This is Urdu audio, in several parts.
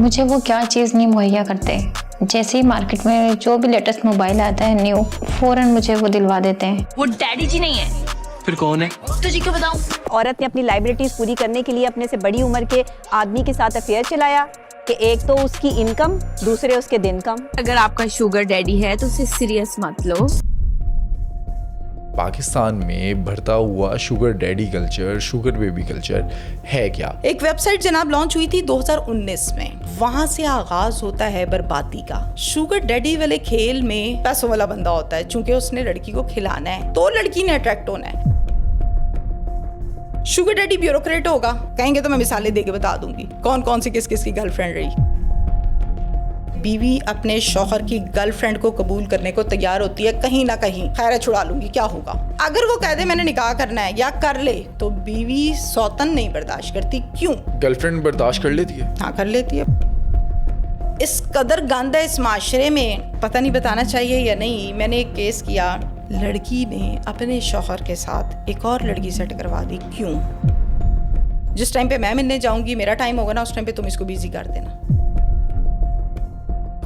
مجھے وہ کیا چیز نہیں مہیا کرتے. جیسے ہی مارکیٹ میں جو بھی لیٹسٹ موبائل آتا ہے نیو، فوراً مجھے وہ دلوا دیتے ہیں. وہ ڈیڈی جی نہیں ہے پھر کون ہے؟ تجھے کیوں بتاؤں؟ عورت نے اپنی لائبلٹیز پوری کرنے کے لیے اپنے سے بڑی عمر کے آدمی کے ساتھ افیئر چلایا کہ ایک تو اس کی انکم، دوسرے اس کے دن کم. اگر آپ کا شوگر ڈیڈی ہے تو اسے سیریس مت لو. پاکستان میں بڑھتا ہوا sugar daddy culture, sugar baby culture ہے کیا؟ ایک ویب سائٹ جناب لانچ ہوئی تھی 2019 میں. وہاں سے آغاز ہوتا ہے بربادی کا. شوگر ڈیڈی والے کھیل میں پیسوں والا بندہ ہوتا ہے، چونکہ اس نے لڑکی کو کھلانا ہے تو لڑکی نے اٹریکٹ ہونا ہے. شوگر ڈیڈی بیوروکریٹ ہوگا، کہیں گے تو میں مثالیں دے کے بتا دوں گی کون کون سی کس کس کی گرل فرینڈ رہی. بیوی اپنے شوہر کی گرل فرینڈ کو قبول کرنے کو تیار ہوتی ہے کہیں نہ کہیں، خیر چھڑا لوں گی کیا ہوگا. اگر وہ کہہ دے میں نے نکاح کرنا ہے یا کر لے تو بیوی سوتن نہیں برداشت کرتی. کیوں؟ گرل فرینڈ برداشت کر لیتی ہے؟ ہاں کر لیتی ہے. اس قدر گند ہے اس معاشرے میں، پتہ نہیں بتانا چاہیے یا نہیں. میں نے ایک کیس کیا، لڑکی نے اپنے شوہر کے ساتھ ایک اور لڑکی سیٹ کروا دی. کیوں؟ جس ٹائم پہ میں ملنے جاؤں گی، میرا ٹائم ہوگا نا، اس ٹائم پہ تم اس کو بیزی کر دینا.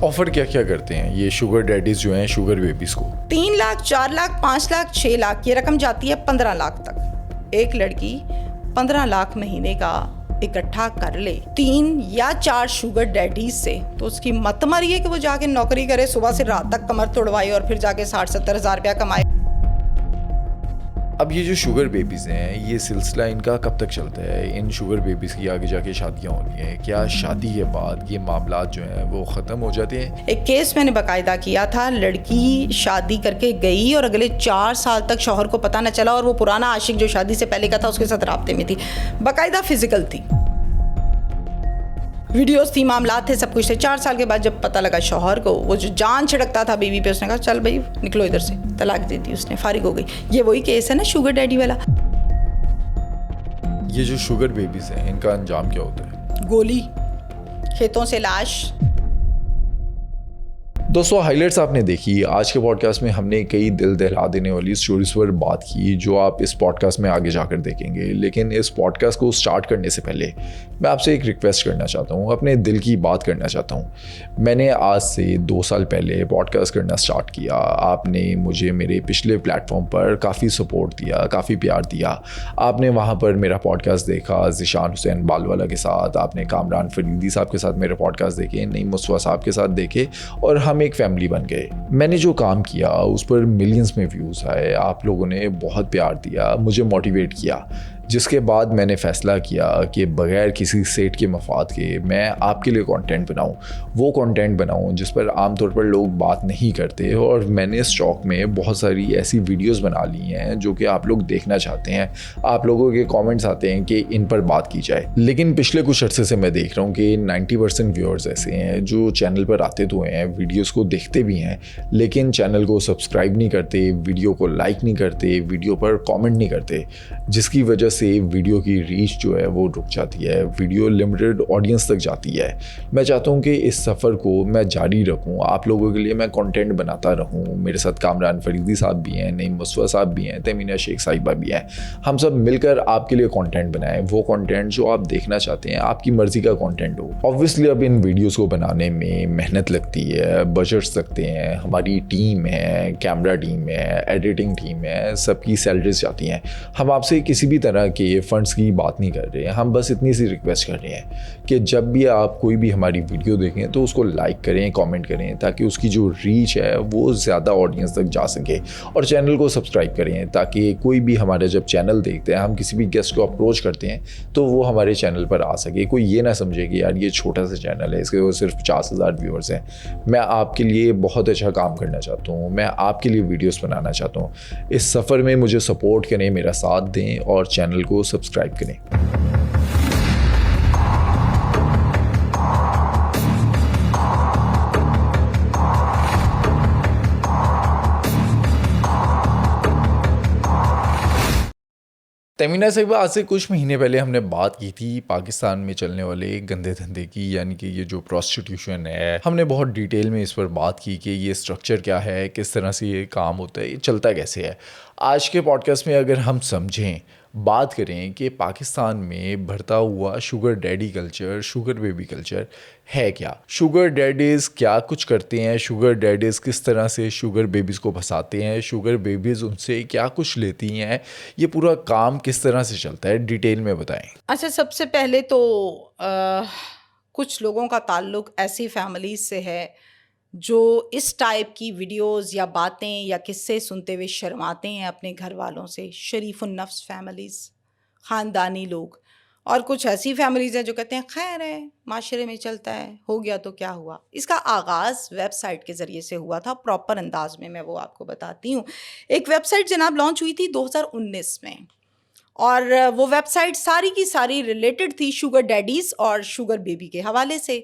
آفر کیا کیا کرتے ہیں یہ شوگر ڈیڈیز جو ہیں شوگر بیبیز کو؟ 3 لاکھ، 4 لاکھ، 5 لاکھ، 6 لاکھ، یہ رقم جاتی ہے 15 لاکھ تک. ایک لڑکی 15 لاکھ مہینے کا اکٹھا کر لے 3 یا 4 شوگر ڈیڈیز سے، تو اس کی مت ماری ہے کہ وہ جا کے نوکری کرے، صبح سے رات تک کمر توڑوائے اور پھر جا کے 60-70 ہزار روپیہ کمائے. اب یہ جو شوگر بیبیز ہیں یہ سلسلہ ان کا کب تک چلتا ہے؟ ان شوگر بیبیز کی آگے جا کے شادیاں ہونی ہیں، کیا شادی کے بعد یہ معاملات جو ہیں وہ ختم ہو جاتے ہیں؟ ایک کیس میں نے باقاعدہ کیا تھا، لڑکی شادی کر کے گئی اور اگلے 4 سال تک شوہر کو پتہ نہ چلا، اور وہ پرانا عاشق جو شادی سے پہلے کا تھا اس کے ساتھ رابطے میں تھی، باقاعدہ فزیکل تھی، ویڈیوز تھی، معاملات تھے، سب کچھ تھے. 4 سال کے بعد جب پتہ لگا شوہر کو، وہ جو جان چھڑکتا تھا بیوی پہ، اس نے کہا چل بھائی نکلو ادھر سے، طلاق دے دی اس نے، فارغ ہو گئی. یہ وہی کیس ہے نا شوگر ڈیڈی والا. یہ جو شوگر بیبیز ہیں ان کا انجام کیا ہوتا ہے؟ گولی، کھیتوں سے لاش. دوستو ہائی لائٹس آپ نے دیکھی. آج کے پوڈ کاسٹ میں ہم نے کئی دل دہلا دینے والی اسٹوریز پر بات کی جو آپ اس پوڈ کاسٹ میں آگے جا کر دیکھیں گے. لیکن اس پوڈ کاسٹ کو سٹارٹ کرنے سے پہلے میں آپ سے ایک ریکویسٹ کرنا چاہتا ہوں، اپنے دل کی بات کرنا چاہتا ہوں. میں نے آج سے 2 سال پہلے پوڈ کاسٹ کرنا سٹارٹ کیا. آپ نے مجھے میرے پچھلے پلیٹ فارم پر کافی سپورٹ دیا، کافی پیار دیا. آپ نے وہاں پر میرا پوڈ کاسٹ دیکھا ذیشان حسین بالوالا کے ساتھ، آپ نے کامران فریدی صاحب کے ساتھ میرے پوڈ کاسٹ دیکھے، نعیم مصطفیٰ صاحب کے ساتھ دیکھے، اور ہم ایک فیملی بن گئے. میں نے جو کام کیا اس پر ملینز میں ویوز آئے، آپ لوگوں نے بہت پیار دیا، مجھے موٹیویٹ کیا، جس کے بعد میں نے فیصلہ کیا کہ بغیر کسی سیٹ کے مفاد کے میں آپ کے لیے کانٹینٹ بناؤں، وہ کانٹینٹ بناؤں جس پر عام طور پر لوگ بات نہیں کرتے. اور میں نے اسٹاک میں بہت ساری ایسی ویڈیوز بنا لی ہیں جو کہ آپ لوگ دیکھنا چاہتے ہیں. آپ لوگوں کے کامنٹس آتے ہیں کہ ان پر بات کی جائے. لیکن پچھلے کچھ عرصے سے میں دیکھ رہا ہوں کہ 90% ویورز ایسے ہیں جو چینل پر آتے تو ہیں، ویڈیوز کو دیکھتے بھی ہیں، لیکن چینل کو سبسکرائب نہیں کرتے، ویڈیو کو لائک نہیں کرتے، ویڈیو پر کامنٹ نہیں کرتے، جس کی وجہ سے ویڈیو کی ریچ جو ہے وہ رک جاتی ہے، ویڈیو لمیٹڈ آڈینس تک جاتی ہے. میں چاہتا ہوں کہ اس سفر کو میں جاری رکھوں، آپ لوگوں کے لیے میں کنٹینٹ بناتا رہوں. میرے ساتھ کامران فریدی صاحب بھی ہیں، نعیم مصطفیٰ صاحب بھی ہیں، تیمینہ شیخ صاحبہ بھی ہیں. ہم سب مل کر آپ کے لیے کنٹینٹ بنائیں، وہ کنٹینٹ جو آپ دیکھنا چاہتے ہیں، آپ کی مرضی کا کنٹینٹ ہو. آبویسلی اب ان ویڈیوز کو بنانے میں محنت لگتی ہے، بجٹس لگتے ہیں، ہماری ٹیم ہے، کیمرہ ٹیم ہے، ایڈیٹنگ ٹیم ہے، سب کی سیلریز جاتی ہیں. ہم آپ سے کسی بھی طرح کے فنڈس کی بات نہیں کر رہے، ہم بس اتنی سی ریکویسٹ کر رہے ہیں کہ جب بھی آپ کوئی بھی ہماری ویڈیو دیکھیں تو اس کو لائک کریں، کامنٹ کریں، تاکہ اس کی جو ریچ ہے وہ زیادہ آڈینس تک جا سکے. اور چینل کو سبسکرائب کریں تاکہ کوئی بھی ہمارا جب چینل دیکھتے ہیں، ہم کسی بھی گیسٹ کو اپروچ کرتے ہیں تو وہ ہمارے چینل پر آ سکے. کوئی یہ نہ سمجھے کہ یار یہ چھوٹا سا چینل ہے، اس کے وہ صرف 50,000 ویورز ہیں. میں آپ کے لیے بہت اچھا کام کرنا چاہتا ہوں، میں آپ کے لیے ویڈیوز بنانا چاہتا ہوں. اس سفر میں مجھے سپورٹ کریں، میرا ساتھ دیں اور چینل کو سبسکرائب کریں. تیمینہ صاحبہ، آج سے کچھ مہینے پہلے ہم نے بات کی تھی پاکستان میں چلنے والے گندے دھندے کی، یعنی کہ یہ جو پروسٹیٹیوشن ہے. ہم نے بہت ڈیٹیل میں اس پر بات کی کہ یہ اسٹرکچر کیا ہے، کس طرح سے یہ کام ہوتا ہے، یہ چلتا کیسے ہے. آج کے پوڈ کاسٹ میں اگر ہم سمجھیں بات کریں کہ پاکستان میں بڑھتا ہوا sugar daddy culture, sugar baby culture ہے کیا؟ شوگر ڈیڈیز کیا کچھ کرتے ہیں؟ شوگر ڈیڈیز کس طرح سے شوگر بیبیز کو پھنساتے ہیں؟ شوگر بیبیز ان سے کیا کچھ لیتی ہیں؟ یہ پورا کام کس طرح سے چلتا ہے؟ ڈیٹیل میں بتائیں۔ اچھا، سب سے پہلے تو کچھ لوگوں کا تعلق ایسی فیملیز سے ہے جو اس ٹائپ کی ویڈیوز یا باتیں یا قصے سنتے ہوئے شرماتے ہیں اپنے گھر والوں سے، شریف النفس فیملیز، خاندانی لوگ، اور کچھ ایسی فیملیز ہیں جو کہتے ہیں خیر ہے، معاشرے میں چلتا ہے، ہو گیا تو کیا ہوا۔ اس کا آغاز ویب سائٹ کے ذریعے سے ہوا تھا، پراپر انداز میں وہ آپ کو بتاتی ہوں۔ ایک ویب سائٹ جناب لانچ ہوئی تھی 2019 میں، اور وہ ویب سائٹ ساری کی ساری ریلیٹڈ تھی شوگر ڈیڈیز اور شوگر بیبی کے حوالے سے۔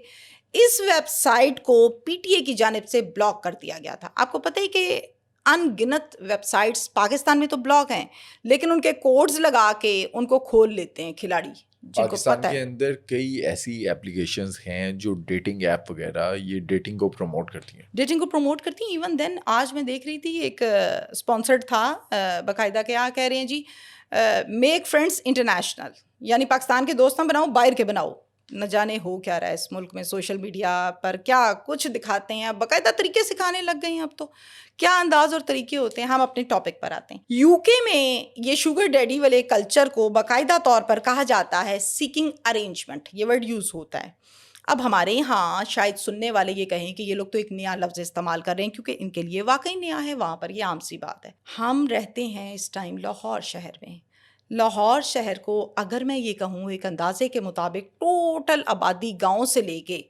اس ویب سائٹ کو پی ٹی اے کی جانب سے بلاک کر دیا گیا تھا۔ آپ کو پتہ ہی کہ ان گنت ویب سائٹس پاکستان میں تو بلاک ہیں، لیکن ان کے کوڈز لگا کے ان کو کھول لیتے ہیں کھلاڑی، جن کو پاکستان پتہ کے ہے۔ اندر کئی ایسی ایپلیکیشنز ہیں جو ڈیٹنگ ایپ وغیرہ یہ ڈیٹنگ کو پروموٹ کرتی ہیں، ڈیٹنگ کو پروموٹ کرتی ہیں۔ ایون دین آج میں دیکھ رہی تھی ایک اسپانسرڈ تھا باقاعدہ، کیا کہہ رہے ہیں جی، میک فرینڈس انٹرنیشنل، یعنی پاکستان کے دوست نہ بناؤ، باہر کے بناؤ۔ نہ جانے ہو کیا رہا ہے اس ملک میں، سوشل میڈیا پر کیا کچھ دکھاتے ہیں، باقاعدہ طریقے سکھانے لگ گئے ہیں اب تو، کیا انداز اور طریقے ہوتے ہیں۔ ہم اپنے ٹاپک پر آتے ہیں۔ یو کے میں یہ شوگر ڈیڈی والے کلچر کو باقاعدہ طور پر کہا جاتا ہے سیکنگ ارینجمنٹ، یہ ورڈ یوز ہوتا ہے۔ اب ہمارے یہاں شاید سننے والے یہ کہیں کہ یہ لوگ تو ایک نیا لفظ استعمال کر رہے ہیں کیونکہ ان کے لیے واقعی نیا ہے، وہاں پر یہ عام سی بات ہے۔ ہم رہتے ہیں اس ٹائم لاہور شہر میں۔ لاہور شہر کو اگر میں یہ کہوں ایک اندازے کے مطابق ٹوٹل آبادی گاؤں سے لے کے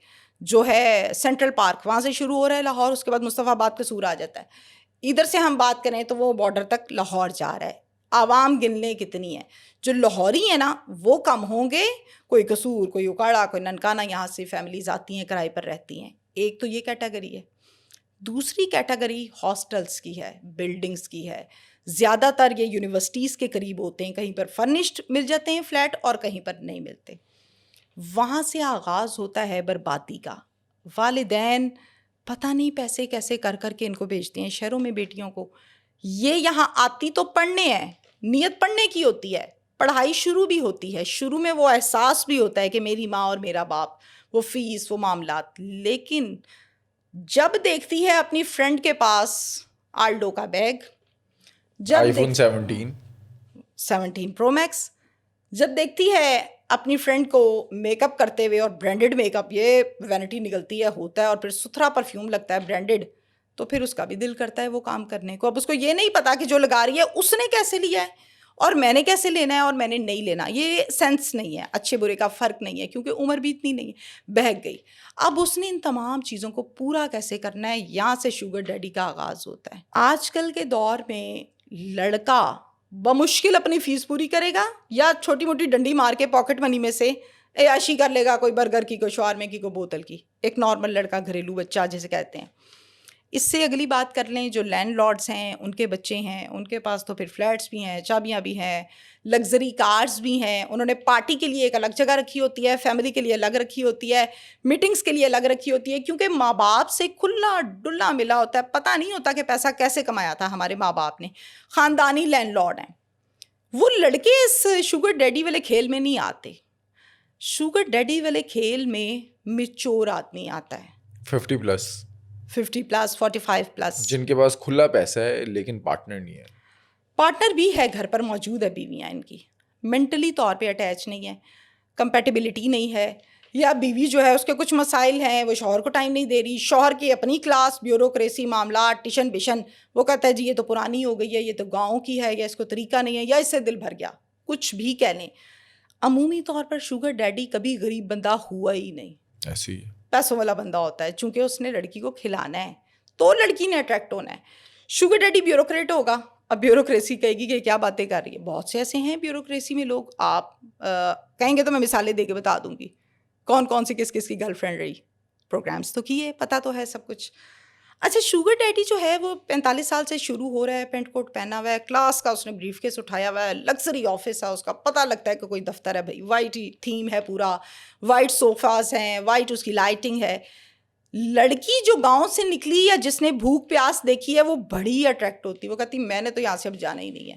جو ہے سینٹرل پارک، وہاں سے شروع ہو رہا ہے لاہور، اس کے بعد مصطفیٰ آباد کا سور آ جاتا ہے، ادھر سے ہم بات کریں تو وہ بارڈر تک لاہور جا رہا ہے۔ عوام گن لیں کتنی ہے، جو لاہوری ہیں نا وہ کم ہوں گے، کوئی قصور، کوئی اکاڑا، کوئی ننکانہ، یہاں سے فیملیز آتی ہیں، کرائے پر رہتی ہیں۔ ایک تو یہ کیٹیگری ہے۔ دوسری کیٹیگری ہاسٹلس کی ہے، بلڈنگز کی ہے۔ زیادہ تر یہ یونیورسٹیز کے قریب ہوتے ہیں، کہیں پر فرنشڈ مل جاتے ہیں فلیٹ اور کہیں پر نہیں ملتے۔ وہاں سے آغاز ہوتا ہے بربادی کا۔ والدین پتہ نہیں پیسے کیسے کر کر کے ان کو بھیجتے ہیں شہروں میں بیٹیوں کو۔ یہ یہاں آتی تو پڑھنے ہے، نیت پڑھنے کی ہوتی ہے، پڑھائی شروع بھی ہوتی ہے، شروع میں وہ احساس بھی ہوتا ہے کہ میری ماں اور میرا باپ، وہ فیس، وہ معاملات، لیکن جب دیکھتی ہے اپنی فرینڈ کے پاس آلڈو کا بیگ، آئی فون 17 پرو میکس، جب دیکھتی ہے اپنی فرینڈ کو میک اپ کرتے ہوئے، اور برانڈڈ میک اپ، یہ وینٹی نکلتی ہے، ہوتا ہے، اور پھر ستھرا پرفیوم لگتا ہے برانڈڈ، تو پھر اس کا بھی دل کرتا ہے وہ کام کرنے کو۔ اب اس کو یہ نہیں پتا کہ جو لگا رہی ہے اس نے کیسے لیا ہے اور میں نے کیسے لینا ہے اور میں نے نہیں لینا، یہ سینس نہیں ہے، اچھے برے کا فرق نہیں ہے، کیونکہ عمر بھی اتنی نہیں ہے، بہک گئی۔ اب اس نے ان تمام چیزوں کو پورا کیسے کرنا ہے، یہاں سے شوگر ڈیڈی کا آغاز ہوتا ہے۔ آج کل کے دور میں لڑکا بمشکل اپنی فیس پوری کرے گا یا چھوٹی موٹی ڈنڈی مار کے پاکٹ منی میں سے عیاشی کر لے گا، کوئی برگر کی، کوئی شاورمے کی، کوئی بوتل کی، ایک نارمل لڑکا، گھریلو بچہ جسے کہتے ہیں۔ اس سے اگلی بات کر لیں، جو لینڈ لارڈس ہیں ان کے بچے ہیں، ان کے پاس تو پھر فلیٹس بھی ہیں، چابیاں بھی ہیں، لگژری کارز بھی ہیں، انہوں نے پارٹی کے لیے ایک الگ جگہ رکھی ہوتی ہے، فیملی کے لیے الگ رکھی ہوتی ہے، میٹنگز کے لیے الگ رکھی ہوتی ہے، کیونکہ ماں باپ سے کھلا ڈلا ملا ہوتا ہے، پتہ نہیں ہوتا کہ پیسہ کیسے کمایا تھا ہمارے ماں باپ نے، خاندانی لینڈ لارڈ ہیں۔ وہ لڑکے اس شوگر ڈیڈی والے کھیل میں نہیں آتے۔ شوگر ڈیڈی والے کھیل میں میچور آدمی آتا ہے، 50 پلس، 50 پلس، 45 پلس، جن کے پاس کھلا پیسہ ہے لیکن پارٹنر نہیں ہے۔ پارٹنر بھی ہے، گھر پر موجود ہے، بیویاں ان کی مینٹلی طور پہ اٹیچ نہیں ہے، کمپیٹیبلٹی نہیں ہے، یا بیوی جو ہے اس کے کچھ مسائل ہیں، وہ شوہر کو ٹائم نہیں دے رہی، شوہر کی اپنی کلاس، بیوروکریسی، معاملات، ٹیشن بشن، وہ کہتا ہے جی یہ تو پرانی ہو گئی ہے، یہ تو گاؤں کی ہے، یا اس کو طریقہ نہیں ہے، یا اس سے دل بھر گیا، کچھ بھی کہہ لیں۔ عمومی طور پر شوگر ڈیڈی کبھی غریب بندہ ہوا ہی نہیں، ایسی پیسوں والا بندہ ہوتا ہے، چونکہ اس نے لڑکی کو کھلانا ہے تو لڑکی نے اٹریکٹ ہونا ہے۔ شوگر ڈیڈی بیوروکریٹ ہوگا، اب بیوروکریسی کہے گی کہ کیا باتیں کر رہی ہے۔ بہت سے ایسے ہیں بیوروکریسی میں لوگ، آپ کہیں گے تو میں مثالیں دے کے بتا دوں گی کون کون سی کس کس کی گرل فرینڈ رہی، پروگرامز تو کیے، پتہ تو ہے سب کچھ۔ اچھا، شوگر ڈیڈی جو ہے وہ 45 سال سے شروع ہو رہا ہے، پینٹ کوٹ پہنا ہوا ہے، کلاس کا اس نے بریف کیس اٹھایا ہوا ہے، لگژری آفس ہے اس کا، پتہ لگتا ہے کہ کوئی دفتر ہے، بھائی وائٹ تھیم ہے، پورا وائٹ صوفاز ہیں، وائٹ اس کی لائٹنگ ہے۔ لڑکی جو گاؤں سے نکلی یا جس نے بھوک پیاس دیکھی ہے وہ بڑی اٹریکٹ ہوتی ہے، وہ کہتی میں نے تو یہاں سے اب جانا ہی نہیں ہے،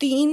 3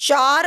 4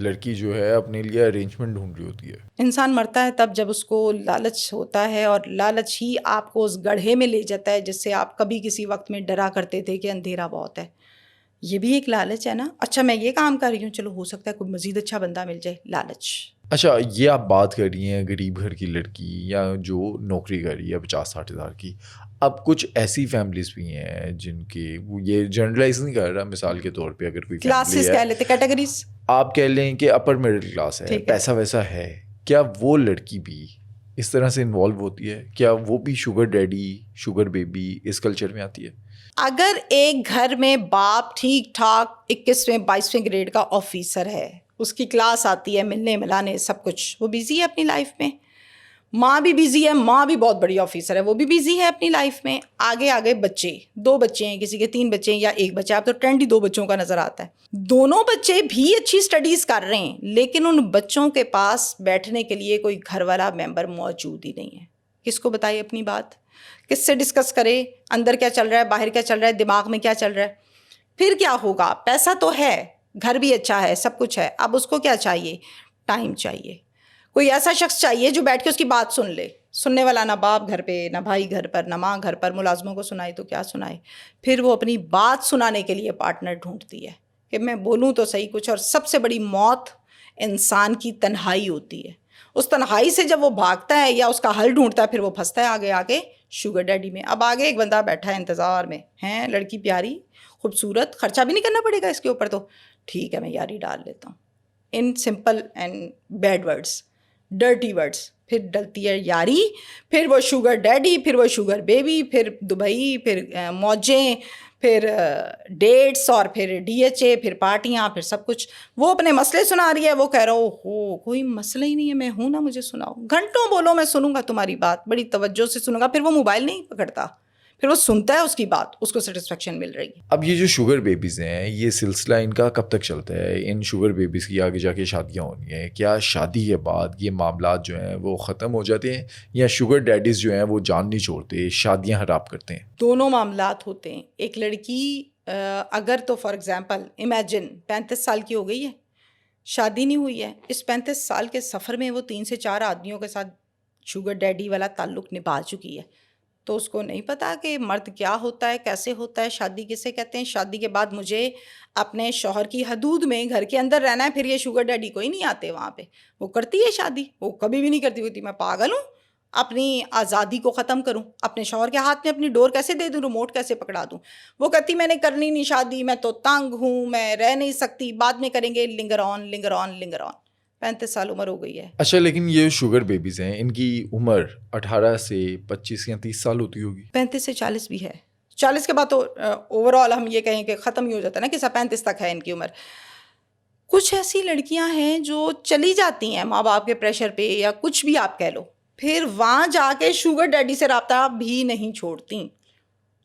لڑکی جو ہے اپنے لیے ارینجمنٹ ڈھونڈ رہی ہوتی ہے. انسان مرتا ہے تب جب اس کو لالچ ہوتا ہے، اور لالچ ہی آپ کو اس گڑھے میں لے جاتا ہے جس سے آپ کبھی کسی وقت میں ڈرا کرتے تھے کہ اندھیرا بہت ہے. یہ بھی ایک لالچ ہے نا. اچھا میں یہ کام کر رہی ہوں، چلو ہو سکتا ہے کوئی مزید اچھا بندہ مل جائے، لالچ. اچھا یہ آپ بات کر رہی ہیں غریب گھر کی لڑکی یا جو نوکری کر رہی ہے 50-60 ہزار کی. اب کچھ ایسی فیملیز بھی ہیں جن کے، یہ جنرلائز نہیں کر رہا، مثال کے طور پہ اگر کوئی کلاسز کہہ لیتے، کیٹیگریز آپ کہہ لیں کہ اپر مڈل کلاس ہے، پیسہ ویسا ہے، کیا وہ لڑکی بھی اس طرح سے انوالو ہوتی ہے؟ کیا وہ بھی شوگر ڈیڈی شوگر بیبی اس کلچر میں آتی ہے؟ اگر ایک گھر میں باپ ٹھیک ٹھاک 21ویں 22ویں گریڈ کا آفیسر ہے، اس کی کلاس آتی ہے، ملنے ملانے سب کچھ، وہ بیزی ہے اپنی لائف میں. ماں بھی بیزی ہے، ماں بھی بہت بڑی آفیسر ہے، وہ بھی بیزی ہے اپنی لائف میں. آگے بچے، 2 بچے ہیں، کسی کے 3 بچے ہیں یا 1 بچہ. اب تو ٹرینڈ ہی 2 بچوں کا نظر آتا ہے. دونوں بچے بھی اچھی سٹڈیز کر رہے ہیں، لیکن ان بچوں کے پاس بیٹھنے کے لیے کوئی گھر والا ممبر موجود ہی نہیں ہے. کس کو بتائے اپنی بات؟ کس سے ڈسکس کرے؟ اندر کیا چل رہا ہے، باہر کیا چل رہا ہے، دماغ میں کیا چل رہا ہے؟ پھر کیا ہوگا؟ پیسہ تو ہے، گھر بھی اچھا ہے، سب کچھ ہے. اب اس کو کیا چاہیے؟ ٹائم چاہیے. کوئی ایسا شخص چاہیے جو بیٹھ کے اس کی بات سن لے. سننے والا نہ باپ گھر پہ، نہ بھائی گھر پر، نہ ماں گھر پر. ملازموں کو سنائے تو کیا سنائے. پھر وہ اپنی بات سنانے کے لیے پارٹنر ڈھونڈتی ہے کہ میں بولوں تو صحیح کچھ. اور سب سے بڑی موت انسان کی تنہائی ہوتی ہے. اس تنہائی سے جب وہ بھاگتا ہے یا اس کا حل ڈھونڈتا ہے، پھر وہ پھنستا ہے آگے شوگر ڈیڈی میں. اب آگے ایک بندہ بیٹھا ہے انتظار میں، ہیں لڑکی پیاری خوبصورت، خرچہ بھی نہیں کرنا پڑے گا اس کے اوپر، تو ٹھیک ہے میں یاری ڈال لیتا ہوں. ان simple and bad words, dirty words. پھر ڈلتی ہے یاری، پھر وہ شوگر ڈیڈی، پھر وہ شوگر بیبی، پھر دبئی، پھر موجیں، پھر ڈیٹس، اور پھر DHA، پھر پارٹیاں، پھر سب کچھ. وہ اپنے مسئلے سنا رہی ہے، وہ کہہ رہا ہو کوئی مسئلہ ہی نہیں ہے، میں ہوں نا، مجھے سناؤ. گھنٹوں بولو، میں سنوں گا تمہاری بات، بڑی توجہ سے سنوں گا. پھر وہ موبائل نہیں پکڑتا، پھر وہ سنتا ہے اس کی بات، اس کو سیٹسفیکشن مل رہی ہے. اب یہ جو شوگر بیبیز ہیں، یہ سلسلہ ان کا کب تک چلتا ہے؟ ان شوگر بیبیز کی آگے جا کے شادیاں ہونی ہیں، کیا شادی کے بعد یہ معاملات جو ہیں وہ ختم ہو جاتے ہیں، یا شوگر ڈیڈیز جو ہیں وہ جان نہیں چھوڑتے، شادیاں خراب کرتے ہیں؟ دونوں معاملات ہوتے ہیں. ایک لڑکی اگر تو فار ایگزامپل امیجن 35 سال کی ہو گئی ہے، شادی نہیں ہوئی ہے، اس 35 سال کے سفر میں وہ 3 سے 4 آدمیوں کے ساتھ شوگر ڈیڈی والا تعلق نبھا چکی ہے، تو اس کو نہیں پتا کہ مرد کیا ہوتا ہے، کیسے ہوتا ہے، شادی کسے کہتے ہیں. شادی کے بعد مجھے اپنے شوہر کی حدود میں گھر کے اندر رہنا ہے. پھر یہ شوگر ڈیڈی کوئی نہیں آتے وہاں پہ. وہ کرتی ہے شادی، وہ کبھی بھی نہیں کرتی ہوتی میں پاگل ہوں، اپنی آزادی کو ختم کروں، اپنے شوہر کے ہاتھ میں اپنی ڈور کیسے دے دوں، ریموٹ کیسے پکڑا دوں. وہ کہتی میں نے کرنی نہیں شادی، میں تو تنگ ہوں، میں رہ نہیں سکتی، بعد میں کریں گے. لنگر آن لنگر آن لنگر آن. 35 سال عمر ہو گئی ہے. اچھا لیکن یہ شوگر بیبیز ہیں، ان کی عمر 18 سے 25 یا 30 سال ہوتی ہوگی. 35 سے 40 بھی ہے. 40 کے بعد تو اوور آل ہم یہ کہیں کہ ختم ہی ہو جاتا ہے نا، کہ 35 تک ہے ان کی عمر. کچھ ایسی لڑکیاں ہیں جو چلی جاتی ہیں ماں باپ کے پریشر پہ یا کچھ بھی آپ کہہ لو، پھر وہاں جا کے شوگر ڈیڈی سے رابطہ بھی نہیں چھوڑتی.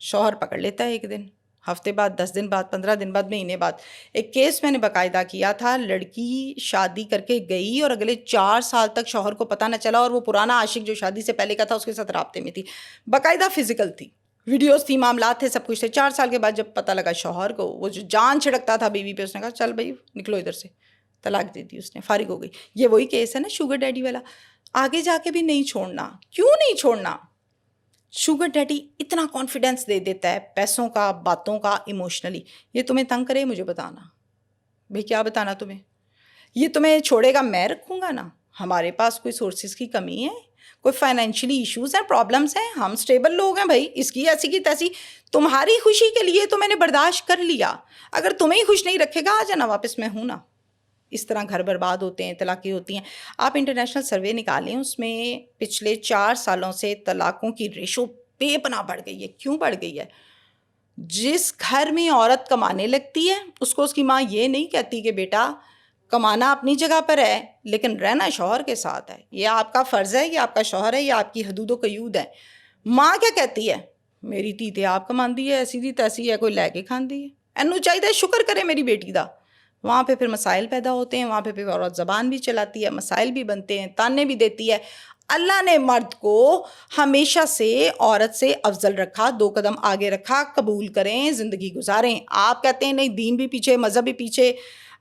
شوہر پکڑ لیتا ہے ایک دن، ہفتے بعد، 10 دن بعد، 15 دن بعد، مہینے بعد. ایک کیس میں نے باقاعدہ کیا تھا، لڑکی شادی کر کے گئی اور اگلے 4 سال تک شوہر کو پتہ نہ چلا، اور وہ پرانا عاشق جو شادی سے پہلے کا تھا اس کے ساتھ رابطے میں تھی. باقاعدہ فزیکل تھی، ویڈیوز تھی، معاملات تھے، سب کچھ تھے. 4 سال کے بعد جب پتہ لگا شوہر کو، وہ جو جان چھڑکتا تھا بیوی پہ، اس نے کہا چل بھائی نکلو ادھر سے، طلاق دے دی اس نے، فارغ ہو گئی. یہ وہی کیس ہے نا شوگر ڈیڈی والا. آگے جا کے بھی نہیں چھوڑنا. کیوں نہیں چھوڑنا؟ شوگر ڈیڈی اتنا کانفیڈینس دے دیتا ہے پیسوں کا، باتوں کا، ایموشنلی. یہ تمہیں تنگ کرے مجھے بتانا بھائی، کیا بتانا تمہیں. یہ تمہیں چھوڑے گا، میں رکھوں گا نا. ہمارے پاس کوئی سورسز کی کمی ہے، کوئی فائنینشلی ایشوز ہیں، پرابلمس ہیں، ہم اسٹیبل لوگ ہیں بھائی، اس کی ایسی کی تیسی. تمہاری خوشی کے لیے تو میں نے برداشت کر لیا، اگر تمہیں ہی خوش نہیں رکھے گا آ جانا واپس، میں ہوں نا. اس طرح گھر برباد ہوتے ہیں، طلاقیں ہوتی ہیں. آپ انٹرنیشنل سروے نکالیں، اس میں پچھلے 4 سالوں سے طلاقوں کی ریشو بے پناہ بڑھ گئی ہے. کیوں بڑھ گئی ہے؟ جس گھر میں عورت کمانے لگتی ہے، اس کو اس کی ماں یہ نہیں کہتی کہ بیٹا کمانا اپنی جگہ پر ہے لیکن رہنا شوہر کے ساتھ ہے، یہ آپ کا فرض ہے، یہ آپ کا شوہر ہے، یہ آپ کی حدود و قیود ہے. ماں کیا کہتی ہے؟ میری دھی تے آپ کماندی ہے، ایسی دی تیسی ہے، کوئی لے کے کھاندی ہے، اینو چاہیے شکر کرے میری بیٹی دا. وہاں پہ پھر مسائل پیدا ہوتے ہیں، وہاں پہ پھر عورت زبان بھی چلاتی ہے، مسائل بھی بنتے ہیں، تانے بھی دیتی ہے. اللہ نے مرد کو ہمیشہ سے عورت سے افضل رکھا، 2 قدم آگے رکھا. قبول کریں، زندگی گزاریں. آپ کہتے ہیں نہیں، دین بھی پیچھے، مذہب بھی پیچھے،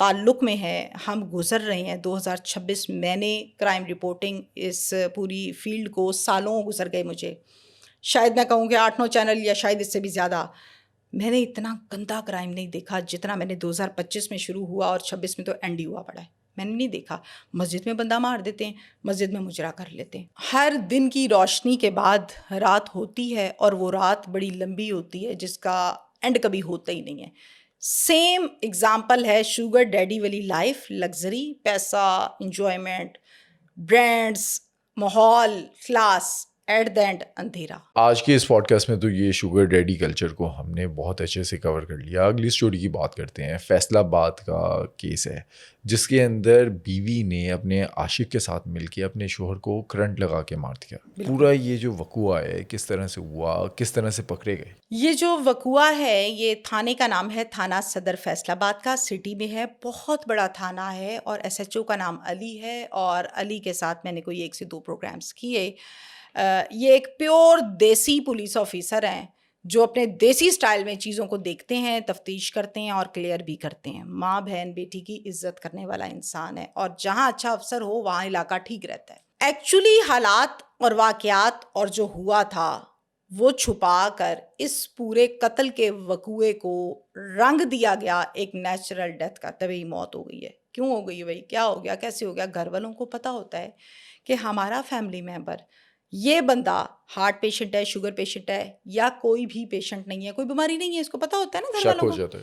تعلق میں ہے. ہم گزر رہے ہیں 2026. میں نے کرائم رپورٹنگ اس پوری فیلڈ کو سالوں گزر گئے مجھے, شاید میں کہوں کہ 8-9 چینل یا شاید اس سے بھی زیادہ. میں نے اتنا گندا کرائم نہیں دیکھا جتنا میں نے 2025 میں شروع ہوا اور 26 میں تو اینڈ ہی ہوا پڑا ہے. میں نے نہیں دیکھا. مسجد میں بندہ مار دیتے ہیں, مسجد میں مجرا کر لیتے ہیں. ہر دن کی روشنی کے بعد رات ہوتی ہے اور وہ رات بڑی لمبی ہوتی ہے جس کا اینڈ کبھی ہوتا ہی نہیں ہے. سیم ایگزامپل ہے شوگر ڈیڈی والی لائف, لگژری, پیسہ, انجوائمنٹ, برانڈس, ماحول, کلاس, ایٹ دا اینڈ اندھیرا. آج کے اس پوڈ کاسٹ میں تو یہ شوگر ڈیڈی کلچر کو ہم نے بہت اچھے سے کور کر لیا. اگلی اسٹوری کی بات کرتے ہیں. فیصلہ آباد کا کیس ہے جس کے اندر بیوی نے اپنے عاشق کے ساتھ مل کے اپنے شوہر کو کرنٹ لگا کے مار دیا. پورا یہ جو وقوع ہے کس طرح سے ہوا, کس طرح سے پکڑے گئے؟ یہ جو وقوع ہے یہ تھانے کا نام ہے تھانہ صدر فیصل آباد کا, سٹی میں ہے, بہت بڑا تھانہ ہے, اور ایس ایچ او کا نام علی ہے, اور علی کے ساتھ میں نے کوئی 1 سے 2 پروگرامز کیے. یہ ایک پیور دیسی پولیس آفیسر ہیں جو اپنے دیسی سٹائل میں چیزوں کو دیکھتے ہیں, تفتیش کرتے ہیں اور کلیئر بھی کرتے ہیں. ماں بہن بیٹی کی عزت کرنے والا انسان ہے, اور جہاں اچھا افسر ہو وہاں علاقہ ٹھیک رہتا ہے. ایکچولی حالات اور واقعات اور جو ہوا تھا وہ چھپا کر اس پورے قتل کے وقوعے کو رنگ دیا گیا ایک نیچرل ڈیتھ کا. طبی موت ہو گئی ہے. کیوں ہو گئی بھائی, کیا ہو گیا, کیسے ہو گیا؟ گھر والوں کو پتہ ہوتا ہے کہ ہمارا فیملی ممبر یہ بندہ ہارٹ پیشنٹ ہے, شوگر پیشنٹ ہے, یا کوئی بھی پیشنٹ نہیں ہے, کوئی بیماری نہیں ہے, اس کو پتہ ہوتا ہے نا. گھر والوں کو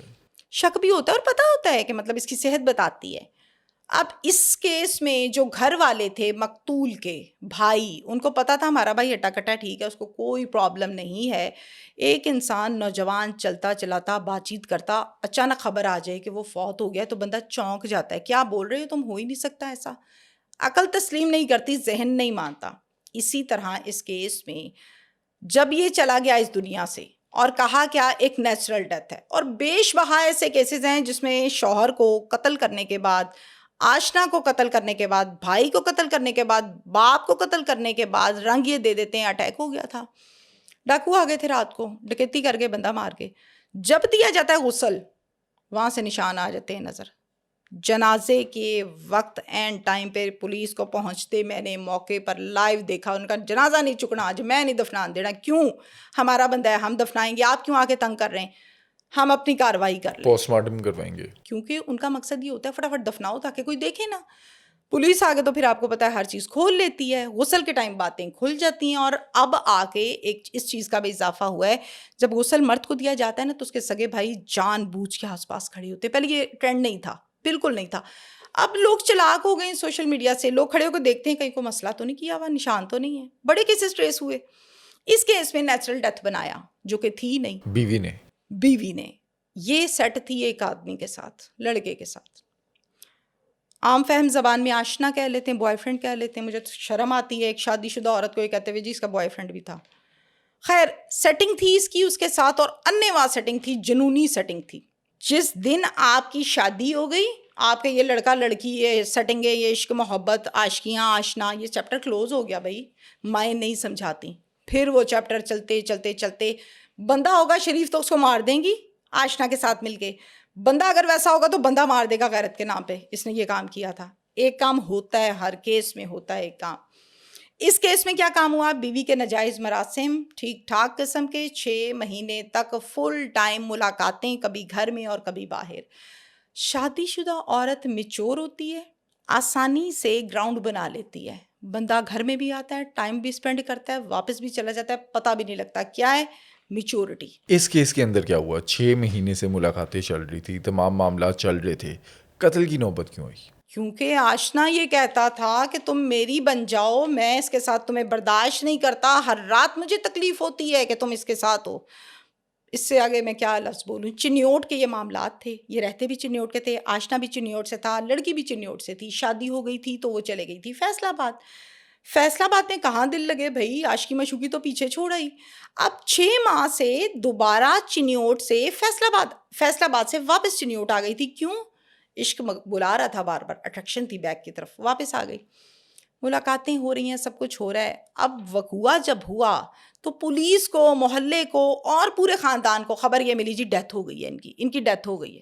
شک بھی ہوتا ہے اور پتہ ہوتا ہے کہ مطلب اس کی صحت بتاتی ہے. اب اس کیس میں جو گھر والے تھے مقتول کے بھائی, ان کو پتہ تھا ہمارا بھائی ہٹا کٹا ٹھیک ہے, اس کو کوئی پرابلم نہیں ہے. ایک انسان نوجوان چلتا چلاتا بات چیت کرتا, اچانک خبر آ جائے کہ وہ فوت ہو گیا تو بندہ چونک جاتا ہے. کیا بول رہے ہو تم, ہو ہی نہیں سکتا ایسا. عقل تسلیم نہیں کرتی, ذہن نہیں مانتا. اسی طرح اس کیس میں جب یہ چلا گیا اس دنیا سے اور کہا کیا ایک نیچرل ڈیتھ ہے, اور بیش بہا ایسے کیسز ہیں جس میں شوہر کو قتل کرنے کے بعد, آشنا کو قتل کرنے کے بعد, بھائی کو قتل کرنے کے بعد, باپ کو قتل کرنے کے بعد رنگ یہ دے دیتے ہیں اٹیک ہو گیا تھا, ڈاکو آ گئے تھے رات کو, ڈکیتی کر کے بندہ مار کے. جب دیا جاتا ہے غسل وہاں سے نشان آ جاتے ہیں نظر. جنازے کے وقت اینڈ ٹائم پہ پولیس کو پہنچتے میں نے موقع پر لائیو دیکھا. ان کا جنازہ نہیں چکنا, آج میں نہیں دفنان دینا. کیوں, ہمارا بندہ ہے, ہم دفنائیں گے, آپ کیوں آ کے تنگ کر رہے ہیں, ہم اپنی کارروائی کر لیں, پوسٹ مارٹم کروائیں گے. کیونکہ ان کا مقصد یہ ہوتا ہے فٹافٹ دفناؤ تاکہ کوئی دیکھے نا. پولیس آگے تو پھر آپ کو پتا ہے ہر چیز کھول لیتی ہے. غسل کے ٹائم باتیں کھل جاتی ہیں. اور اب آ کے ایک اس چیز کا بھی اضافہ ہوا ہے, جب غسل مرد کو دیا جاتا ہے نا تو اس کے سگے بھائی جان بوجھ کے آس پاس کھڑے ہوتے. پہلے یہ ٹرینڈ نہیں تھا, بالکل نہیں تھا. اب لوگ چلاک ہو گئے ہیں سوشل میڈیا سے, لوگ کھڑے ہو کے دیکھتے ہیں کہیں کو مسئلہ تو نہیں کیا ہوا, نشان تو نہیں ہے. بڑے کیسز ٹریس ہوئے. اس کیس میں نیچرل ڈیتھ بنایا جو کہ تھی نہیں, بیوی نے. یہ سیٹ تھی ایک آدمی کے ساتھ, لڑکے کے ساتھ. عام فہم زبان میں آشنا کہہ لیتے ہیں, بوائے فرینڈ کہہ لیتے ہیں. مجھے تو شرم آتی ہے ایک شادی شدہ عورت کو یہ کہتے ہوئے جی اس کا بوائے فرینڈ بھی تھا. خیر, سیٹنگ تھی اس کی اس کے ساتھ, اور انیوا سیٹنگ تھی, جنونی سیٹنگ تھی. جس دن آپ کی شادی ہو گئی, آپ کے یہ لڑکا لڑکی, یہ سیٹنگ ہے, یہ عشق محبت, عاشقیاں, آشنا, یہ چیپٹر کلوز ہو گیا بھائی. مائیں نہیں سمجھاتی. پھر وہ چیپٹر چلتے چلتے چلتے, بندہ ہوگا شریف تو اس کو مار دیں گی آشنا کے ساتھ مل کے. بندہ اگر ویسا ہوگا تو بندہ مار دے گا غیرت کے نام پہ, اس نے یہ کام کیا تھا. ایک کام ہوتا ہے, ہر کیس میں ہوتا ہے ایک کام. اس کیس میں کیا کام ہوا, بیوی کے ناجائز مراسم, ٹھیک ٹھاک قسم کے 6 مہینے تک فل ٹائم ملاقاتیں, کبھی گھر میں اور کبھی باہر. شادی شدہ عورت میچور ہوتی ہے, آسانی سے گراؤنڈ بنا لیتی ہے. بندہ گھر میں بھی آتا ہے, ٹائم بھی اسپینڈ کرتا ہے, واپس بھی چلا جاتا ہے, پتہ بھی نہیں لگتا. کیا ہے میچورٹی. اس کیس کے اندر کیا ہوا, 6 مہینے سے ملاقاتیں چل رہی تھی, تمام معاملات چل رہے تھے, قتل کی نوبت کیوں ہوئی؟ کیونکہ آشنا یہ کہتا تھا کہ تم میری بن جاؤ, میں اس کے ساتھ تمہیں برداشت نہیں کرتا, ہر رات مجھے تکلیف ہوتی ہے کہ تم اس کے ساتھ ہو. اس سے آگے میں کیا لفظ بولوں. چنیوٹ کے یہ معاملات تھے, یہ رہتے بھی چنیوٹ کے تھے, آشنا بھی چنیوٹ سے تھا, لڑکی بھی چنیوٹ سے تھی. شادی ہو گئی تھی تو وہ چلے گئی تھی فیصل آباد. فیصل آباد میں کہاں دل لگے بھائی, عاشقی مشوقی تو پیچھے چھوڑ آئی. اب 6 ماہ سے دوبارہ چنیوٹ سے فیصل آباد سے واپس چنیوٹ آ گئی تھی. کیوں؟ عشق بلا رہا تھا بار بار, اٹریکشن تھی بیک کی طرف, واپس آ گئی. ملاقاتیں ہو رہی ہیں, سب کچھ ہو رہا ہے. اب وقوع جب ہوا تو پولیس کو, محلے کو اور پورے خاندان کو خبر یہ ملی جی ڈیتھ ہو گئی ہے, ان کی ڈیتھ ہو گئی ہے.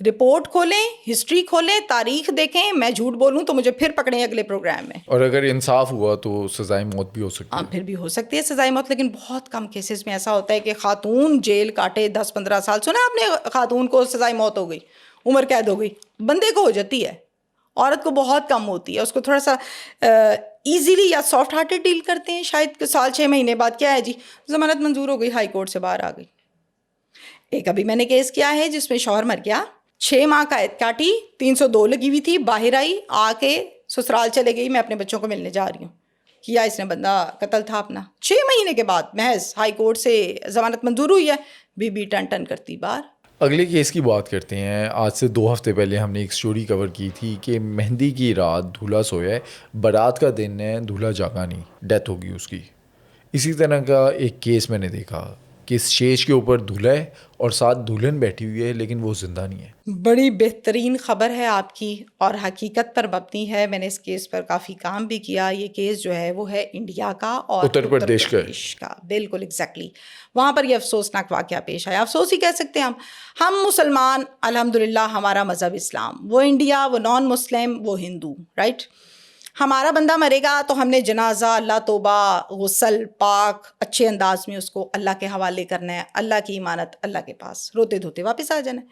رپورٹ کھولیں, ہسٹری کھولیں, تاریخ دیکھیں. میں جھوٹ بولوں تو مجھے پھر پکڑیں اگلے پروگرام میں. اور اگر انصاف ہوا تو سزائے موت بھی ہو سکتی ہے. پھر بھی ہو سکتی ہے سزائے موت, لیکن بہت کم کیسز میں ایسا ہوتا ہے کہ خاتون جیل کاٹے 10-15 سال. سنا آپ نے خاتون کو سزائے موت ہو گئی, عمر قید ہو گئی, بندے کو ہو جاتی ہے, عورت کو بہت کم ہوتی ہے. اس کو تھوڑا سا ایزیلی یا سافٹ ہارٹیڈ ڈیل کرتے ہیں شاید. سال 6 مہینے بعد کیا ہے جی, ضمانت منظور ہو گئی, ہائی کورٹ سے باہر آ گئی. ایک ابھی میں نے کیس کیا ہے جس میں شوہر مر گیا, 6 ماہ قید کاٹی, 302 لگی ہوئی تھی, باہر آئی, آ کے سسرال چلے گئی, میں اپنے بچوں کو ملنے جا رہی ہوں. کیا اس نے بندہ قتل تھا اپنا. 6 مہینے کے بعد محض ہائی کورٹ سے ضمانت منظور ہوئی ہے, بی ٹن ٹن کرتی باہر. اگلے کیس کی بات کرتے ہیں. آج سے 2 ہفتے پہلے ہم نے ایک سٹوری کور کی تھی کہ مہندی کی رات دولہا سویا ہے, بارات کا دن ہے, دولہا جاگا نہیں, ڈیتھ ہوگی اس کی. اسی طرح کا ایک کیس میں نے دیکھا کہ اسٹیج کے اوپر دولہا ہے اور ساتھ دلہن بیٹھی ہوئی ہے لیکن وہ زندہ نہیں ہے. بڑی بہترین خبر ہے آپ کی اور حقیقت پر مبنی ہے. میں نے اس کیس پر کافی کام بھی کیا. یہ کیس جو ہے وہ ہے انڈیا کا اور اتر پردیش کا. بالکل ایگزیکٹلی. وہاں پر یہ افسوسناک واقعہ پیش آیا. افسوس ہی کہہ سکتے ہیں ہم مسلمان الحمدللہ, ہمارا مذہب اسلام, وہ انڈیا, وہ نان مسلم, وہ ہندو, رائٹ. ہمارا بندہ مرے گا تو ہم نے جنازہ, اللہ توبہ, غسل, پاک, اچھے انداز میں اس کو اللہ کے حوالے کرنا ہے, اللہ کی امانت اللہ کے پاس, روتے دھوتے واپس آ جانا ہے.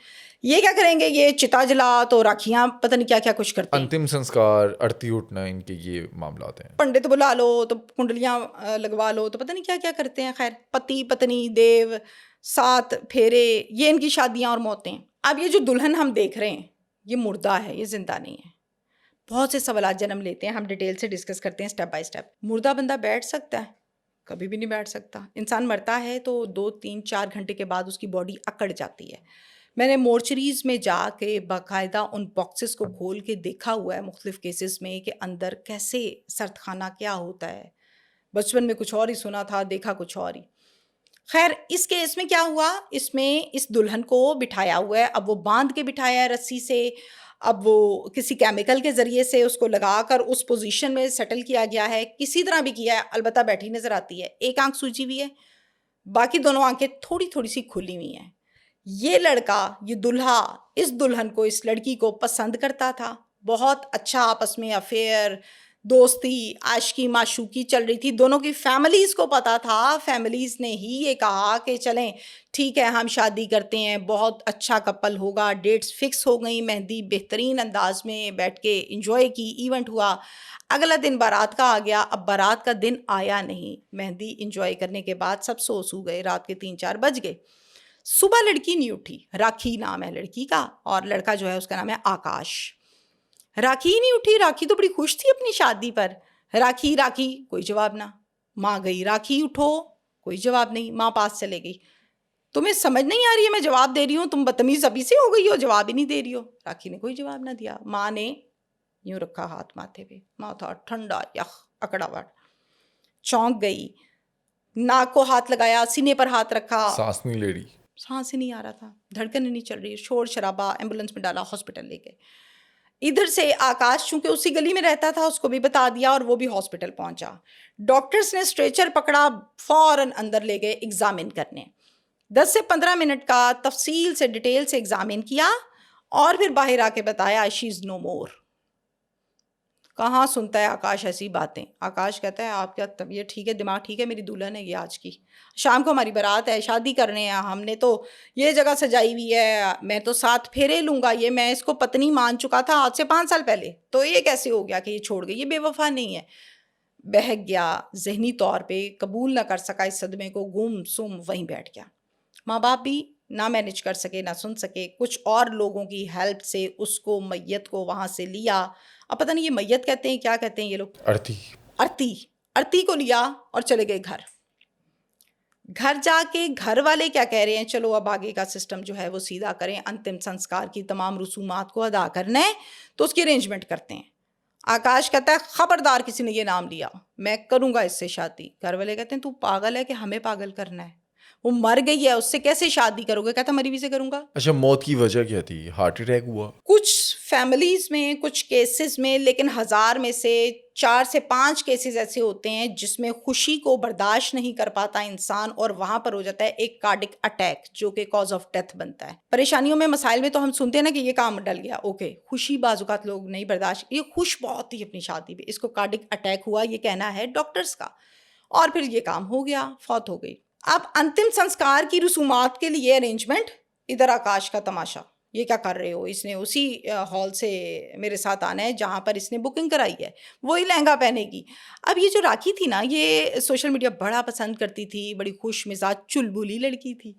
یہ کیا کریں گے, یہ چتا جلا تو راکھیاں پتہ نہیں کیا کیا کچھ کرتے ہیں, انتم سنسکار, ارتی اٹھنا, ان کے یہ معاملات ہیں. پنڈت بلا لو تو کنڈلیاں لگوا لو تو پتہ نہیں کیا کیا کرتے ہیں. خیر, پتی پتنی دیو 7 پھیرے, یہ ان کی شادیاں اور موتیں. اب یہ جو دلہن ہم دیکھ رہے ہیں یہ مردہ ہے, یہ زندہ نہیں ہے. بہت سے سوالات جنم لیتے ہیں, ہم ڈیٹیل سے ڈسکس کرتے ہیں اسٹیپ بائی اسٹیپ. مردہ بندہ بیٹھ سکتا ہے؟ کبھی بھی نہیں بیٹھ سکتا. انسان مرتا ہے تو 2-3-4 گھنٹے کے بعد اس کی باڈی اکڑ جاتی ہے. میں نے مورچریز میں جا کے باقاعدہ ان باکسز کو کھول کے دیکھا ہوا ہے مختلف کیسز میں کہ اندر کیسے سرد خانہ کیا ہوتا ہے. بچپن میں کچھ اور ہی سنا تھا, دیکھا کچھ اور ہی. خیر, اس کیس میں کیا ہوا, اس میں اس دلہن کو بٹھایا ہوا ہے. اب وہ باندھ کے بٹھایا ہے رسی سے, اب وہ کسی کیمیکل کے ذریعے سے اس کو لگا کر اس پوزیشن میں سیٹل کیا گیا ہے. کسی طرح بھی کیا ہے, البتہ بیٹھی نظر آتی ہے. ایک آنکھ سوجی ہوئی ہے, باقی دونوں آنکھیں تھوڑی تھوڑی سی کھلی ہوئی ہیں. یہ لڑکا, یہ دلہا اس دلہن کو, اس لڑکی کو پسند کرتا تھا. بہت اچھا آپس میں افیئر, دوستی, عاشقی معشوقی چل رہی تھی. دونوں کی فیملیز کو پتا تھا. فیملیز نے ہی یہ کہا کہ چلیں ٹھیک ہے ہم شادی کرتے ہیں, بہت اچھا کپل ہوگا. ڈیٹس فکس ہو گئیں, مہندی بہترین انداز میں بیٹھ کے انجوائے کی, ایونٹ ہوا. اگلا دن بارات کا آ گیا. اب بارات کا دن آیا نہیں. مہندی انجوائے کرنے کے بعد سب سو گئے, رات کے 3-4 بج گئے. صبح لڑکی نہیں اٹھی. راکھی نام ہے لڑکی کا, اور لڑکا جو ہے اس کا نام ہے آکاش. راکھی نہیں اٹھی. راکھی تو بڑی خوش تھی اپنی شادی پر. راکھی کوئی جواب نہ. ماں گئی, راکھی اٹھو, کوئی جواب نہیں. ماں پاس چلے گئی, تمہیں سمجھ نہیں آ رہی ہے میں جواب دے رہی ہوں, تم بدتمیز ابھی سے ہو گئی ہو, جواب ہی نہیں دے رہی ہو. راکھی نے کوئی جواب نہ دیا. ماں نے یوں رکھا ہاتھ ماتھے پہ, ماتھا ٹھنڈا یخ اکڑا وٹ. چونک گئی, ناک کو ہاتھ لگایا, سینے پر ہاتھ رکھا, سانس نہیں لے رہی, سانس ہی نہیں آ رہا تھا, دھڑکنیں نہیں چل رہی, شور شرابہ. ایمبولینس میں ڈالا, ہاسپٹل لے گئے. ادھر سے آکاش چونکہ اسی گلی میں رہتا تھا, اس کو بھی بتا دیا اور وہ بھی ہاسپٹل پہنچا. ڈاکٹرز نے اسٹریچر پکڑا, فوراً اندر لے گئے ایگزامن کرنے. 10 سے 15 منٹ کا تفصیل سے ڈیٹیل سے ایگزامن کیا اور پھر باہر آ کے بتایا شی از نو مور. کہاں سنتا ہے آکاش ایسی باتیں. آکاش کہتا ہے آپ کیا طبیعت ٹھیک ہے, دماغ ٹھیک ہے, میری دلہن ہے یہ آج کی, شام کو ہماری بارات ہے, شادی کرنے ہیں, ہم نے تو یہ جگہ سجائی ہوئی ہے, میں تو 7 پھیرے لوں گا, یہ میں اس کو پتنی مان چکا تھا آج سے 5 سال پہلے, تو یہ کیسے ہو گیا کہ یہ چھوڑ گئی, یہ بے وفا نہیں ہے. بہک گیا, ذہنی طور پہ قبول نہ کر سکا اس صدمے کو, گم سم وہیں بیٹھ گیا. ماں باپ بھی نہ مینج کر سکے, نہ سن سکے. کچھ اور لوگوں کی ہیلپ سے اس کو, میت کو وہاں سے لیا. اب پتہ نہیں یہ میت کہتے ہیں کیا کہتے ہیں یہ لوگ, ارتی کو لیا اور چلے گئے گھر. گھر جا کے گھر والے کیا کہہ رہے ہیں, چلو اب آگے کا سسٹم جو ہے وہ سیدھا کریں, انتم سنسکار کی تمام رسومات کو ادا کرنا ہے تو اس کی ارینجمنٹ کرتے ہیں. آکاش کہتا ہے خبردار کسی نے یہ نام لیا, میں کروں گا اس سے شادی. گھر والے کہتے ہیں تو پاگل ہے کہ ہمیں پاگل کرنا ہے. وہ مر گئی ہے, اس سے کیسے شادی کرو گے؟ کہتا مری ہوئی سے کروں گا. اچھا, موت کی وجہ کیا تھی؟ ہارٹ اٹیک ہوا؟ کچھ فیملیز میں, کچھ کیسز میں, لیکن 1000 میں سے 4 سے 5 کیسز ایسے ہوتے ہیں جس میں خوشی کو برداشت نہیں کر پاتا انسان, اور وہاں پر ہو جاتا ہے ایک کارڈک اٹیک جو کہ کاز آف ڈیتھ بنتا ہے. پریشانیوں میں, مسائل میں تو ہم سنتے ہیں نا کہ یہ کام ڈل گیا, اوکے, خوشی بعض اوقات لوگ نہیں برداشت, یہ خوش بہت تھی اپنی شادی پہ, اس کو کارڈک اٹیک ہوا, یہ کہنا ہے ڈاکٹرز کا, اور پھر یہ کام ہو گیا, فوت ہو گئی. اب انتم سنسکار کی رسومات کے لیے ارینجمنٹ, ادھر آکاش کا تماشا, یہ کیا کر رہے ہو؟ اس نے اسی ہال سے میرے ساتھ آنا ہے جہاں پر اس نے بکنگ کرائی ہے, وہی لہنگا پہنے گی. اب یہ جو راکھی تھی نا, یہ سوشل میڈیا بڑا پسند کرتی تھی, بڑی خوش مزاج چلبلی لڑکی تھی.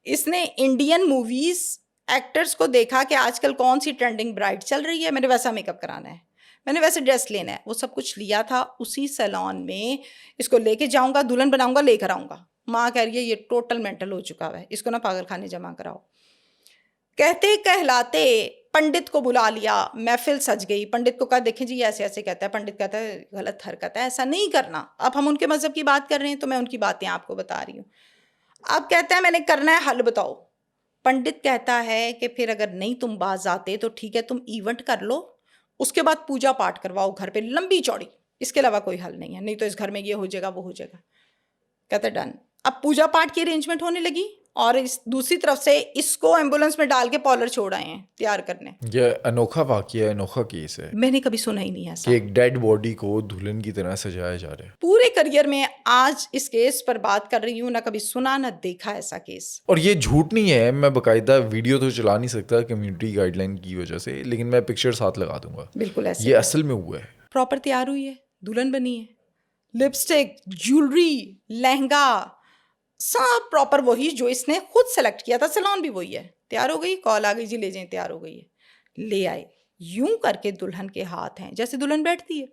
اس نے انڈین موویز ایکٹرز کو دیکھا کہ آج کل کون سی ٹرینڈنگ برائڈ چل رہی ہے, میں نے ویسا میک اپ کرانا ہے, میں نے ویسے ڈریس لینا ہے, وہ سب کچھ لیا تھا اسی سیلون میں. اس کو لے کے جاؤں گا, دلہن بناؤں گا, لے کر آؤں گا. ماں کہہ رہی ہے یہ ٹوٹل مینٹل ہو چکا ہے, اس کو نا پاگل خانے جمع کراؤ. کہتے کہلاتے پنڈت کو بلا لیا, محفل سج گئی. پنڈت کو کہا دیکھیں جی ایسے ایسے کہتا ہے. پنڈت کہتا ہے غلط حرکت ہے, ایسا نہیں کرنا. اب ہم ان کے مذہب کی بات کر رہے ہیں تو میں ان کی باتیں آپ کو بتا رہی ہوں. اب کہتا ہے میں نے کرنا ہے, حل بتاؤ. پنڈت کہتا ہے کہ پھر اگر نہیں تم باز آتے تو ٹھیک ہے, تم ایونٹ کر لو, اس کے بعد پوجا پاٹ کرواؤ گھر پہ لمبی چوڑی, اس کے علاوہ کوئی حل نہیں ہے, نہیں تو اس گھر میں یہ ہو جائے گا وہ ہو جائے گا. کہتا ہے ڈن. اب پوجا پاٹ کی ارینجمنٹ ہونے لگی, اور اس دوسری طرف سے اس کو ایمبولینس میں ڈال کے پارلر چھوڑ آئے ہیں تیار کرنے. یہ انوکھا واقعہ ہے, انوکھا کیس ہے. میں نے کبھی سنا ہی نہیں ایسا کہ ایک ڈیڈ باڈی کو دلہن کی طرح سجایا جا رہا ہے. پورے کریئر میں آج اس کیس پر بات کر رہی ہوں, نہ کبھی سنا نہ دیکھا ایسا کیس. اور یہ جھوٹ نہیں ہے, میں باقاعدہ ویڈیو تو چلا نہیں سکتا کمیونٹی گائیڈ لائن کی وجہ سے, لیکن میں پکچر ساتھ لگا دوں گا. بالکل ایسے یہ اصل میں ہوا ہے. پراپر تیار ہوئی ہے, دلہن بنی ہے, لپسٹک, جیولری, لہنگا, سب پراپر وہی جو اس نے خود سلیکٹ کیا تھا. سیلون بھی وہی ہے. تیار ہو گئی, کال آ گئی جی لے جائیں, تیار ہو گئی ہے, لے آئے. یوں کر کے دلہن کے ہاتھ ہیں جیسے دلہن بیٹھتی ہے,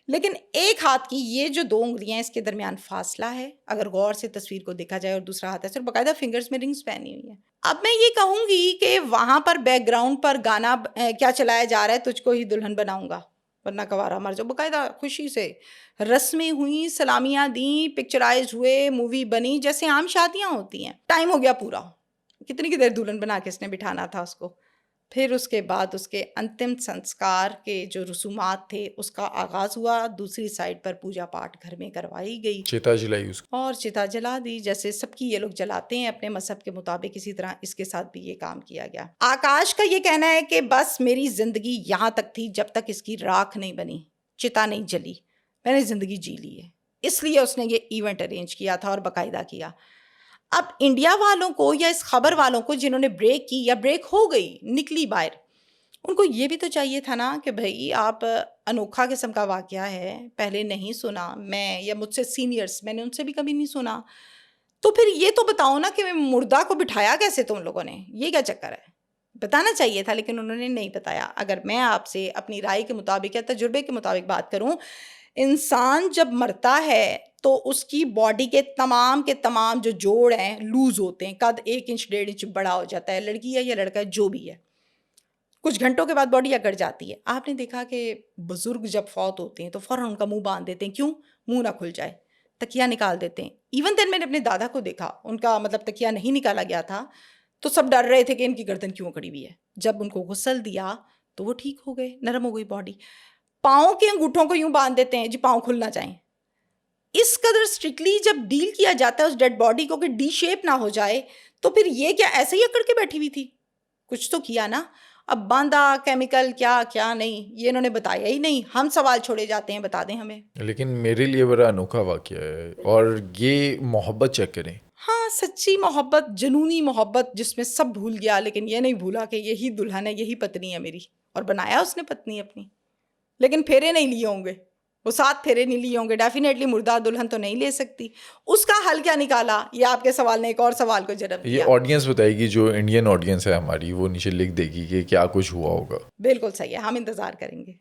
لیکن ایک ہاتھ کی یہ جو 2 انگلیاں اس کے درمیان فاصلہ ہے, اگر غور سے تصویر کو دیکھا جائے, اور دوسرا ہاتھ ہے صرف باقاعدہ فنگرز میں رنگز پہنی ہوئی ہیں. اب میں یہ کہوں گی کہ وہاں پر بیک گراؤنڈ پر گانا کیا چلایا جا رہا ہے, تجھ کو ہی دلہن بناؤں گا ورنہ کوارا مر جاؤ. باقاعدہ خوشی سے رسمیں ہوئیں, سلامیاں دیں, پکچرائز ہوئے, مووی بنی جیسے عام شادیاں ہوتی ہیں. ٹائم ہو گیا پورا, کتنی دیر دلہن بنا کے اس نے بٹھانا تھا اس کو. پھر اس کے بعد اس کے انتم سنسکار کے جو رسومات تھے اس کا آغاز ہوا. دوسری سائڈ پر پوجا پاٹ گھر میں کروائی گئی, چتا جلائی اس کو, اور چتا جلا دی جیسے سب کی یہ لوگ جلاتے ہیں اپنے مذہب کے مطابق. اسی طرح اس کے ساتھ بھی یہ کام کیا گیا. آکاش کا یہ کہنا ہے کہ بس میری زندگی یہاں تک تھی جب تک اس کی راکھ نہیں بنی, چتا نہیں جلی, میں نے زندگی جی لی ہے. اس لیے اس نے یہ ایونٹ ارینج کیا تھا اور باقاعدہ کیا. اب انڈیا والوں کو یا اس خبر والوں کو جنہوں نے بریک کی یا بریک ہو گئی نکلی باہر, ان کو یہ بھی تو چاہیے تھا نا کہ بھائی آپ انوکھا قسم کا واقعہ ہے, پہلے نہیں سنا میں یا مجھ سے سینئرز, میں نے ان سے بھی کبھی نہیں سنا, تو پھر یہ تو بتاؤ نا کہ مردہ کو بٹھایا کیسے تم لوگوں نے, یہ کیا چکر ہے, بتانا چاہیے تھا, لیکن انہوں نے نہیں بتایا. اگر میں آپ سے اپنی رائے کے مطابق یا تجربے کے مطابق بات کروں, انسان جب مرتا ہے تو اس کی باڈی کے تمام جو جوڑ ہیں لوز ہوتے ہیں, قد 1 انچ 1.5 انچ بڑا ہو جاتا ہے, لڑکی ہے یا لڑکا ہے جو بھی ہے. کچھ گھنٹوں کے بعد باڈی اکڑ جاتی ہے. آپ نے دیکھا کہ بزرگ جب فوت ہوتے ہیں تو فوراً ان کا منہ باندھ دیتے ہیں, کیوں, منہ نہ کھل جائے, تکیہ نکال دیتے ہیں. ایون دین میں نے اپنے دادا کو دیکھا, ان کا مطلب تکیہ نہیں نکالا گیا تھا تو سب ڈر رہے تھے کہ ان کی گردن کیوں اکڑی ہوئی ہے. جب ان کو غسل دیا تو وہ ٹھیک ہو گئے, نرم ہو گئی باڈی. پاؤں کے انگوٹھوں کو یوں باندھ دیتے ہیں جی پاؤں کھل نہ جائیں. اس قدر اسٹرکٹلی جب ڈیل کیا جاتا ہے اس ڈیڈ باڈی کو کہ ڈی شیپ نہ ہو جائے, تو پھر یہ کیا ایسے ہی اکڑ کے بیٹھی ہوئی تھی, کچھ تو کیا نا. اب باندھا, کیمیکل کیا نہیں, یہ انہوں نے بتایا ہی نہیں. ہم سوال چھوڑے جاتے ہیں, بتا دیں ہمیں. لیکن میرے لیے بڑا انوکھا واقعہ ہے, اور یہ محبت چیک کریں. ہاں, سچی محبت, جنونی محبت جس میں سب بھول گیا, لیکن یہ نہیں بھولا کہ یہی دلہن ہے, یہی پتنی ہے میری, اور بنایا اس نے پتنی اپنی. لیکن پھیرے نہیں لیے ہوں گے, وہ 7 پھیرے نہیں لیے ہوں گے. ڈیفینیٹلی مردہ دلہن تو نہیں لے سکتی. اس کا حل کیا نکالا, یہ آپ کے سوال نے ایک اور سوال کو جنم دیا. یہ آڈینس بتائے گی, جو انڈین آڈینس ہے ہماری, وہ نیچے لکھ دے گی کہ کیا کچھ ہوا ہوگا. بالکل صحیح ہے, ہم انتظار کریں گے.